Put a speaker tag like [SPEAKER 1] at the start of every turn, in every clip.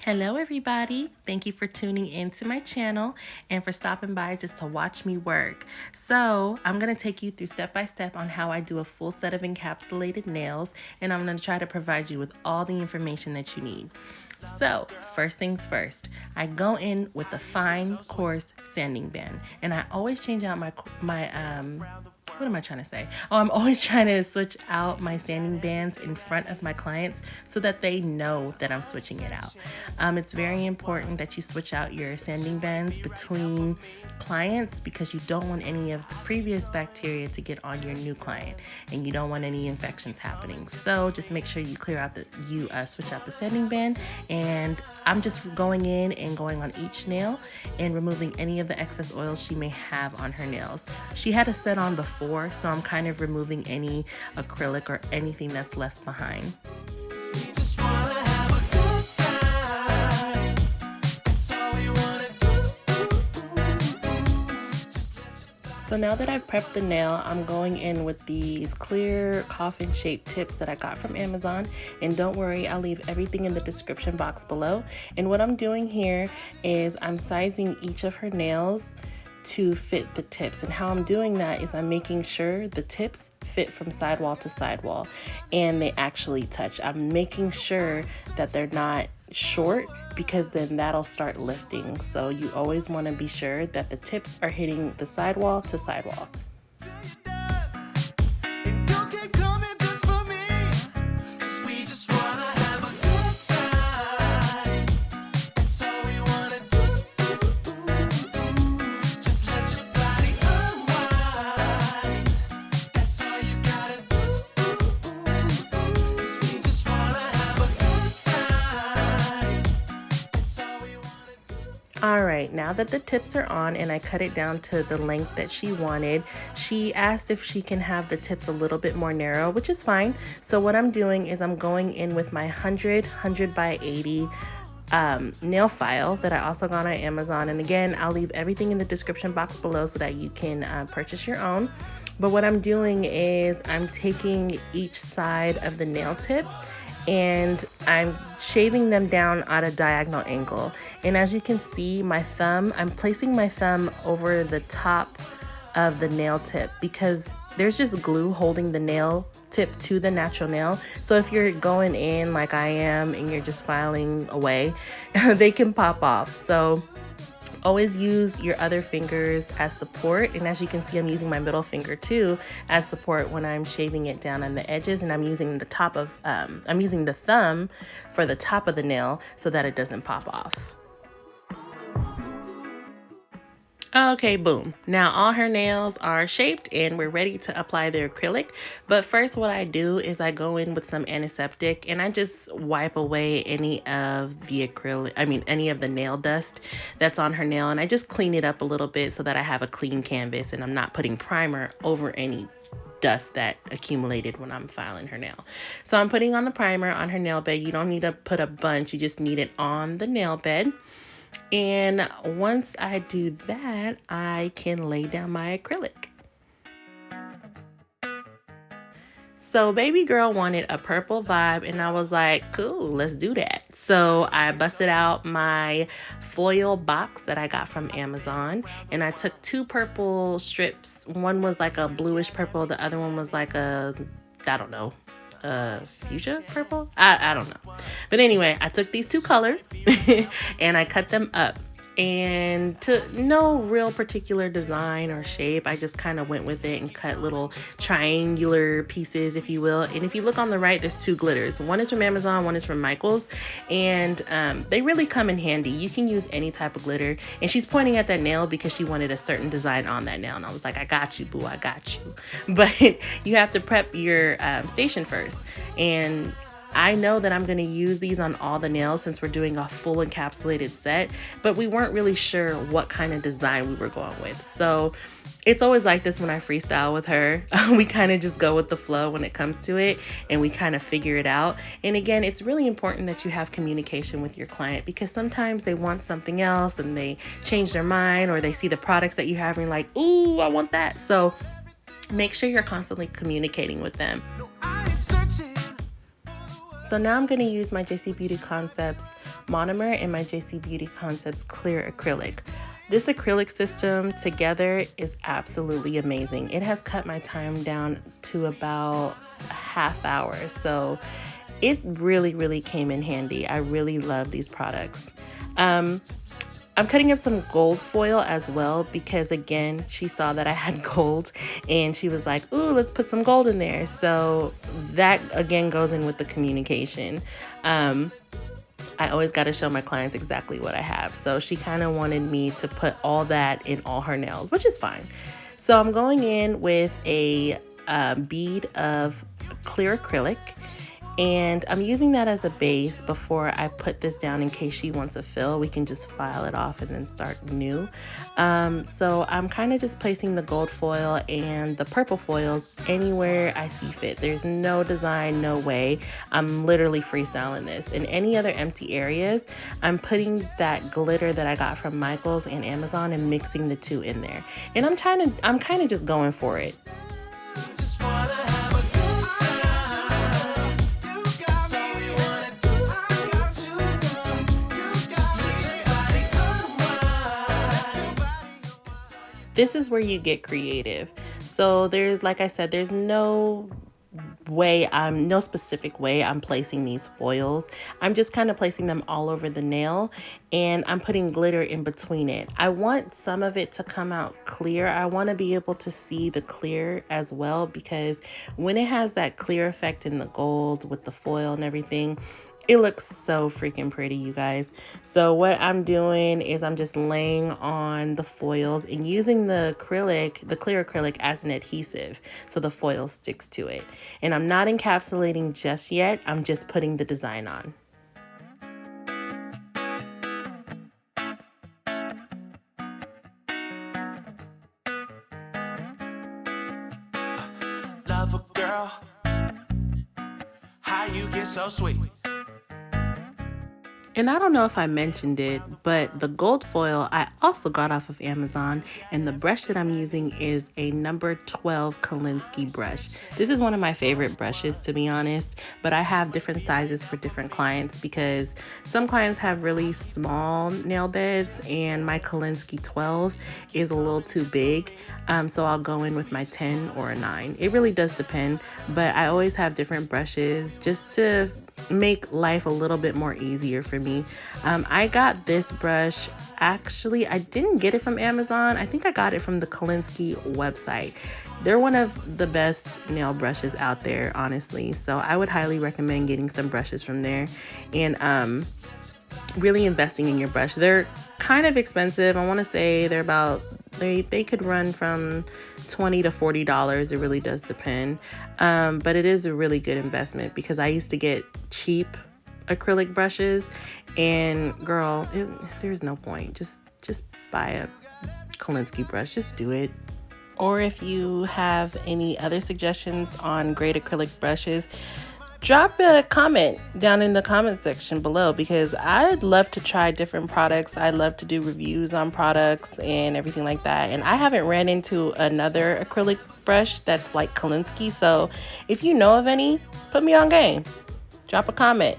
[SPEAKER 1] Hello everybody, thank you for tuning into my channel and for stopping by just to watch me work. So I'm going to take you through step by step on how I do a full set of encapsulated nails, and I'm going to try to provide you with all the information that you need. So first things first, I go in with a fine coarse sanding band, and I always change out what am I trying to say? Oh, I'm always trying to switch out my sanding bands in front of my clients so that they know that I'm switching it out. It's very important that you switch out your sanding bands between clients because you don't want any of the previous bacteria to get on your new client, and you don't want any infections happening. So just make sure you switch out the sanding band, and I'm just going in and going on each nail and removing any of the excess oil she may have on her nails. She had a set on before, so I'm kind of removing any acrylic or anything that's left behind. So now that I've prepped the nail, I'm going in with these clear coffin shaped tips that I got from Amazon. And don't worry, I'll leave everything in the description box below. And what I'm doing here is I'm sizing each of her nails to fit the tips. And how I'm doing that is I'm making sure the tips fit from sidewall to sidewall and they actually touch. I'm making sure that they're not short, because then that'll start lifting. So you always want to be sure that the tips are hitting the sidewall to sidewall. Alright, now that the tips are on and I cut it down to the length that she wanted, she asked if she can have the tips a little bit more narrow, which is fine. So what I'm doing is I'm going in with my 100 by 80 nail file that I also got on Amazon. And again, I'll leave everything in the description box below so that you can purchase your own. But what I'm doing is I'm taking each side of the nail tip and I'm shaving them down at a diagonal angle. And as you can see, I'm placing my thumb over the top of the nail tip because there's just glue holding the nail tip to the natural nail. So if you're going in like I am and you're just filing away, they can pop off. So always use your other fingers as support, and as you can see, I'm using my middle finger too as support when I'm shaving it down on the edges, and I'm using the thumb for the top of the nail so that it doesn't pop off. Okay, boom. Now all her nails are shaped and we're ready to apply the acrylic. But first what I do is I go in with some antiseptic and I just wipe away any of the nail dust that's on her nail, and I just clean it up a little bit so that I have a clean canvas and I'm not putting primer over any dust that accumulated when I'm filing her nail. So I'm putting on the primer on her nail bed. You don't need to put a bunch, you just need it on the nail bed. And once I do that, I can lay down my acrylic. So baby girl wanted a purple vibe and I was like, cool, let's do that. So I busted out my foil box that I got from Amazon and I took two purple strips. One was like a bluish purple, the other one was like fuchsia purple. I don't know, but anyway, I took these two colors and I cut them up, and to no real particular design or shape, I just kind of went with it and cut little triangular pieces, if you will. And if you look on the right, there's two glitters. One is from Amazon, one is from Michaels, and they really come in handy. You can use any type of glitter. And she's pointing at that nail because she wanted a certain design on that nail, and I was like, I got you, boo, I got you. But you have to prep your station first, and I know that I'm going to use these on all the nails since we're doing a full encapsulated set, but we weren't really sure what kind of design we were going with. So it's always like this when I freestyle with her. We kind of just go with the flow when it comes to it, and we kind of figure it out. And again, it's really important that you have communication with your client, because sometimes they want something else and they change their mind, or they see the products that you have and you're like, ooh, I want that. So make sure you're constantly communicating with them. So now I'm going to use my JC Beauty Concepts monomer and my JC Beauty Concepts clear acrylic. This acrylic system together is absolutely amazing. It has cut my time down to about a half hour, so it really came in handy. I really love these products. I'm cutting up some gold foil as well because, again, she saw that I had gold and she was like, ooh, let's put some gold in there. So that, again, goes in with the communication. I always got to show my clients exactly what I have. So she kind of wanted me to put all that in all her nails, which is fine. So I'm going in with a bead of clear acrylic, and I'm using that as a base before I put this down in case she wants a fill. We can just file it off and then start new. So I'm kind of just placing the gold foil and the purple foils anywhere I see fit. There's no design, no way. I'm literally freestyling this. In any other empty areas, I'm putting that glitter that I got from Michaels and Amazon and mixing the two in there. And I'm kind of just going for it. This is where you get creative. So there's, like I said, there's no specific way I'm placing these foils. I'm just kind of placing them all over the nail, and I'm putting glitter in between it. I want some of it to come out clear. I want to be able to see the clear as well, because when it has that clear effect in the gold with the foil and everything, it looks so freaking pretty, you guys. So what I'm doing is I'm just laying on the foils and using the acrylic, the clear acrylic, as an adhesive so the foil sticks to it. And I'm not encapsulating just yet. I'm just putting the design on.
[SPEAKER 2] Lovergirl, how you get so sweet?
[SPEAKER 1] And I don't know if I mentioned it, but the gold foil I also got off of Amazon, and the brush that I'm using is a number 12 Kolinsky brush. This is one of my favorite brushes, to be honest, but I have different sizes for different clients because some clients have really small nail beds and my Kolinsky 12 is a little too big. So I'll go in with my 10 or a 9. It really does depend, but I always have different brushes just to make life a little bit more easier for me. I got this brush, actually I didn't get it from Amazon. I think I got it from the Kolinsky website. They're one of the best nail brushes out there, honestly, so I would highly recommend getting some brushes from there and really investing in your brush. They're kind of expensive. I want to say they're about, they could run from $20 to $40. It really does depend. But it is a really good investment because I used to get cheap acrylic brushes and girl, there's no point. Just buy a Kolinsky brush. Just do it. Or if you have any other suggestions on great acrylic brushes, drop a comment down in the comment section below because I'd love to try different products. I'd love to do reviews on products and everything like that. And I haven't ran into another acrylic brush that's like Kolinsky. So if you know of any, put me on game. Drop a comment.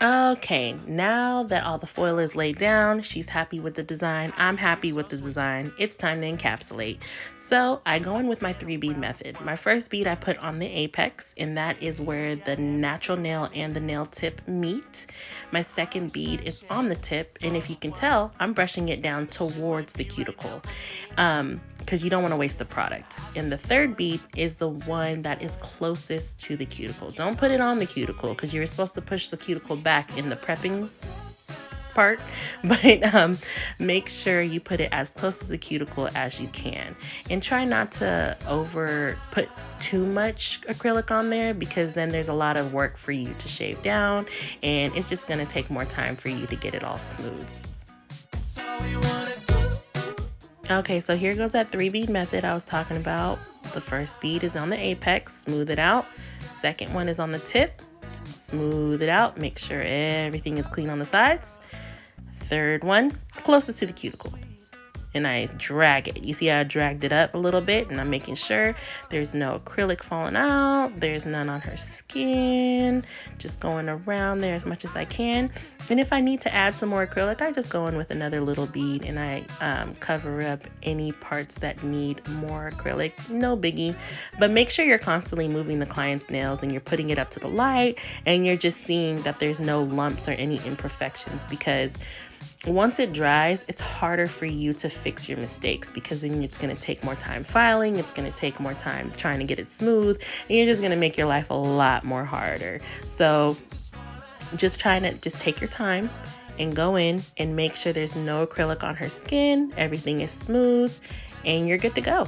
[SPEAKER 1] Okay, now that all the foil is laid down, she's happy with the design, I'm happy with the design, it's time to encapsulate. So I go in with my 3-bead method. My first bead I put on the apex, and that is where the natural nail and the nail tip meet. My second bead is on the tip, and if you can tell, I'm brushing it down towards the cuticle. Because you don't want to waste the product. And the third bead is the one that is closest to the cuticle. Don't put it on the cuticle because you're supposed to push the cuticle back in the prepping part, but make sure you put it as close to the cuticle as you can, and try not to over put too much acrylic on there, because then there's a lot of work for you to shave down, and it's just going to take more time for you to get it all smooth. Okay, so here goes that 3-bead method I was talking about. The first bead is on the apex, smooth it out. Second one is on the tip, smooth it out. Make sure everything is clean on the sides. Third one, closest to the cuticle. And I drag it. You see how I dragged it up a little bit, and I'm making sure there's no acrylic falling out, there's none on her skin, just going around there as much as I can. And if I need to add some more acrylic, I just go in with another little bead, and I cover up any parts that need more acrylic. No biggie, but make sure you're constantly moving the client's nails, and you're putting it up to the light, and you're just seeing that there's no lumps or any imperfections, because once it dries, it's harder for you to fix your mistakes, because then it's going to take more time filing, it's going to take more time trying to get it smooth, and you're just going to make your life a lot more harder. So just take your time and go in and make sure there's no acrylic on her skin, everything is smooth, and you're good to go.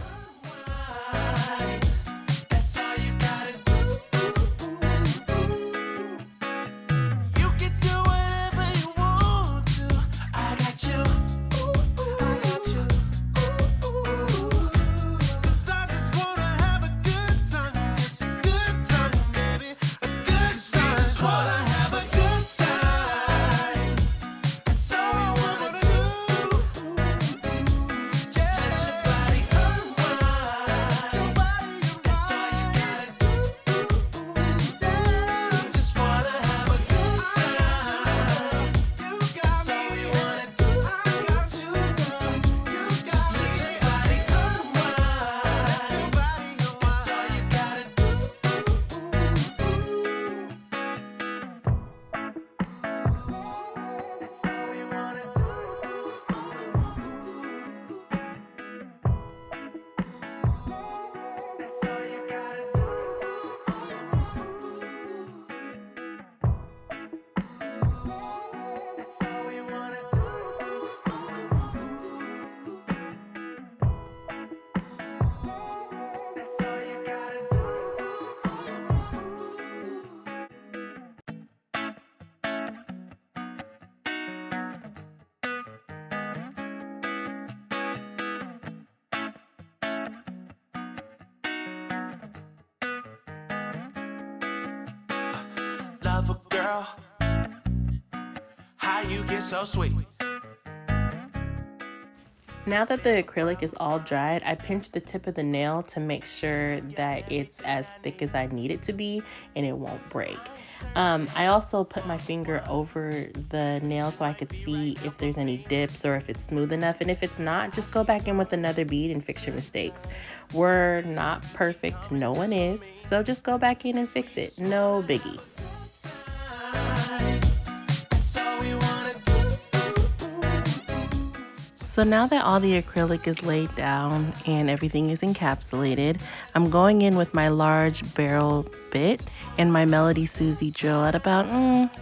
[SPEAKER 2] Lovergirl, how you get so sweet?
[SPEAKER 1] Now that the acrylic is all dried, I pinch the tip of the nail to make sure that it's as thick as I need it to be and it won't break. I also put my finger over the nail so I could see if there's any dips or if it's smooth enough. And if it's not, just go back in with another bead and fix your mistakes. We're not perfect, no one is. So just go back in and fix it, no biggie. So now that all the acrylic is laid down and everything is encapsulated, I'm going in with my large barrel bit and my Melody Susie drill at about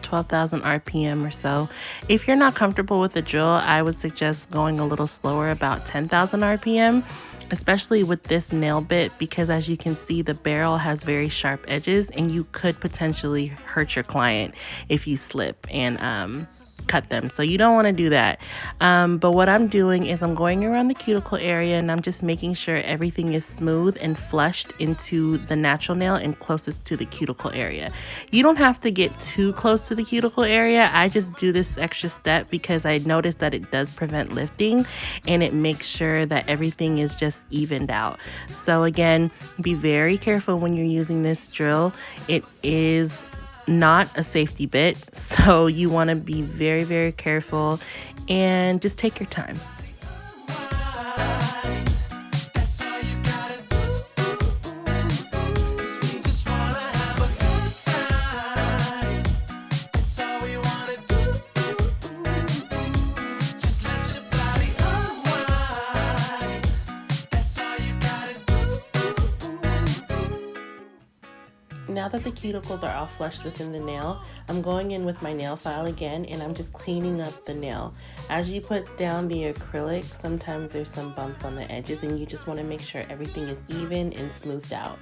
[SPEAKER 1] 12,000 RPM or so. If you're not comfortable with the drill, I would suggest going a little slower, about 10,000 RPM, especially with this nail bit, because as you can see, the barrel has very sharp edges and you could potentially hurt your client if you slip and cut them. So you don't want to do that. But what I'm doing is I'm going around the cuticle area and I'm just making sure everything is smooth and flushed into the natural nail and closest to the cuticle area. You don't have to get too close to the cuticle area. I just do this extra step because I noticed that it does prevent lifting and it makes sure that everything is just evened out. So again, be very careful when you're using this drill. It is not a safety bit, so you want to be very, very careful and just take your time. Now that the cuticles are all flushed within the nail, I'm going in with my nail file again and I'm just cleaning up the nail. As you put down the acrylic, sometimes there's some bumps on the edges and you just want to make sure everything is even and smoothed out.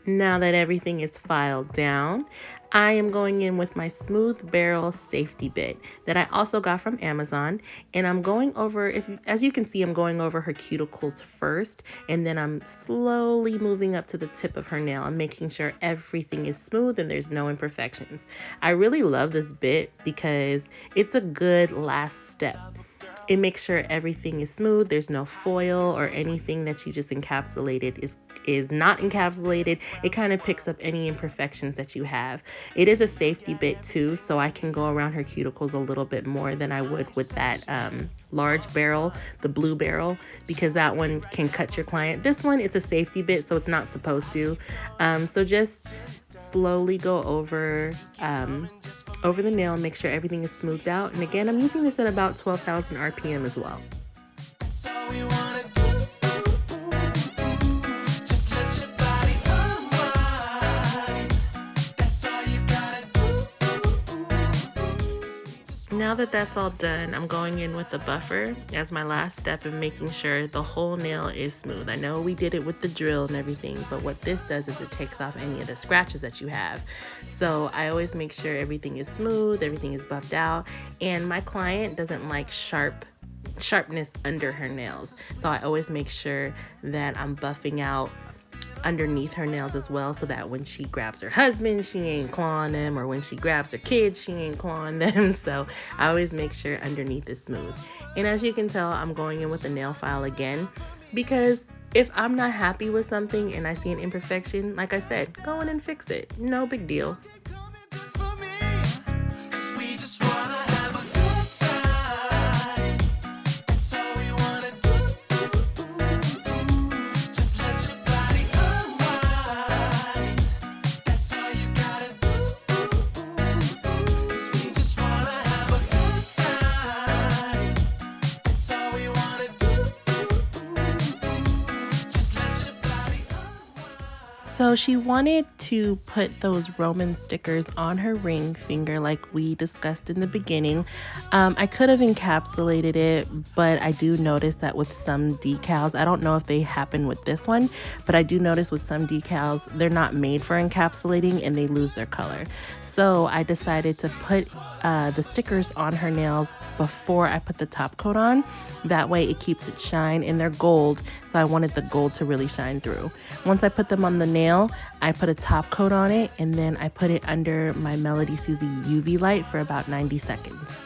[SPEAKER 1] Now that everything is filed down, I am going in with my smooth barrel safety bit that I also got from Amazon, and I'm going over, as you can see, I'm going over her cuticles first, and then I'm slowly moving up to the tip of her nail. I'm making sure everything is smooth and there's no imperfections. I really love this bit because it's a good last step. It makes sure everything is smooth. There's no foil or anything that you just encapsulated is not encapsulated. It kind of picks up any imperfections that you have. It is a safety bit too, so I can go around her cuticles a little bit more than I would with that large barrel, the blue barrel, because that one can cut your client. This one, it's a safety bit, so it's not supposed to. So just slowly go over the nail and make sure everything is smoothed out. And again, I'm using this at about 12,000 RPM as well. Now that that's all done, I'm going in with a buffer as my last step in making sure the whole nail is smooth. I know we did it with the drill and everything, but what this does is it takes off any of the scratches that you have. So I always make sure everything is smooth, everything is buffed out, and my client doesn't like sharpness under her nails. So I always make sure that I'm buffing out underneath her nails as well, so that when she grabs her husband, she ain't clawing them, or when she grabs her kids, she ain't clawing them. So I always make sure underneath is smooth. And as you can tell, I'm going in with the nail file again, because if I'm not happy with something and I see an imperfection, like I said, go in and fix it. No big deal. So she wanted to put those Roman stickers on her ring finger like we discussed in the beginning. I could have encapsulated it, but I do notice that with some decals, I don't know if they happen with this one, but I do notice with some decals, they're not made for encapsulating and they lose their color. So I decided to put the stickers on her nails before I put the top coat on. That way it keeps it shine, and they're gold, so I wanted the gold to really shine through. Once I put them on the nail, I put a top coat on it, and then I put it under my Melody Susie UV light for about 90 seconds.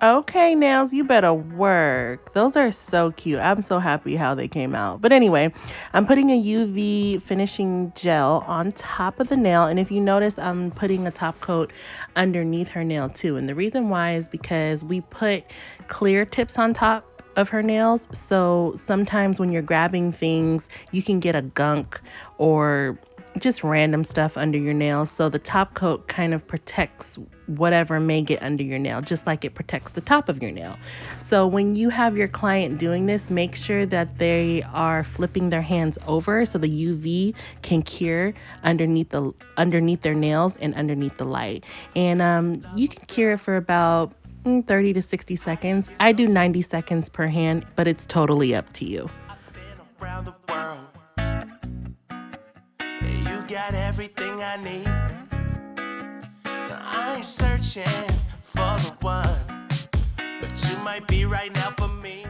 [SPEAKER 1] Okay, nails, you better work. Those are so cute. I'm so happy how they came out. But anyway, I'm putting a UV finishing gel on top of the nail. And if you notice, I'm putting a top coat underneath her nail too. And the reason why is because we put clear tips on top of her nails. So sometimes when you're grabbing things, you can get a gunk or just random stuff under your nails. So the top coat kind of protects whatever may get under your nail, just like it protects the top of your nail. So when you have your client doing this, make sure that they are flipping their hands over so the UV can cure underneath their nails and underneath the light. And you can cure it for about 30 to 60 seconds. I do 90 seconds per hand, but it's totally up to you.
[SPEAKER 2] Around the world. You got everything I need. Now, I ain't searching for the one, but you might be right now for me.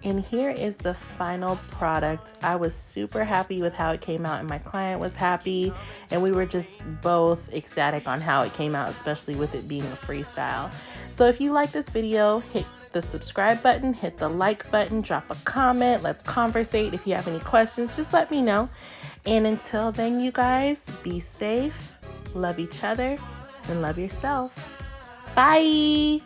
[SPEAKER 1] And here is the final product. I was super happy with how it came out, and my client was happy, and we were just both ecstatic on how it came out, especially with it being a freestyle. So if you like this video, hit the subscribe button, hit the like button, drop a comment, let's conversate. If you have any questions, just let me know. And until then, you guys, be safe, love each other, and love yourself. Bye.